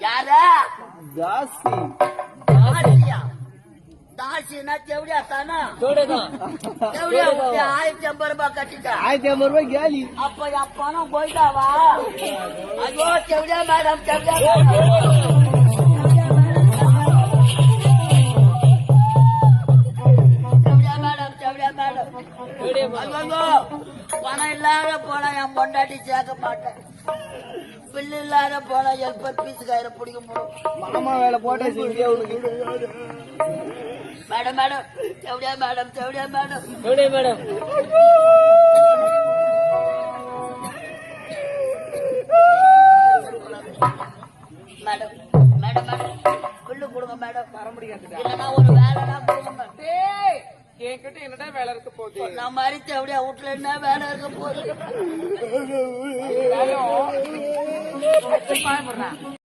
யாரா ஜாஸ்தி தாசியா தாசினா செவடியா தானா செவடியா 1050 ரூபாய் கட்டிட்டா 1050 ரூபாய் கேலி அப்ப என் பணம் போயிட்டாவா ஐயோ செவடியா மேடம் பணம் இல்லாத போனா என் பொண்டாட்டி சேர்க்க மாட்டேன் பில்லு இல்லாத போனா ஹெல்பர் பீஸ் கயிறு பிடிக்க முடியும் மாமா வேலை போட்டா செஞ்சே உனக்கு மேடம் மேடம் செவடியா மேடம் செவடியா madam madam madam madam madam bill கொடுங்க மேடம் வர முடியாது இல்லைன்னா ஒரு வேலைனா கொடுங்க என்கிட்ட என்னடா வேலை இருக்க போகுது நான் மாதிரி செவடியா வீட்டுல என்ன வேலை இருக்க போகுது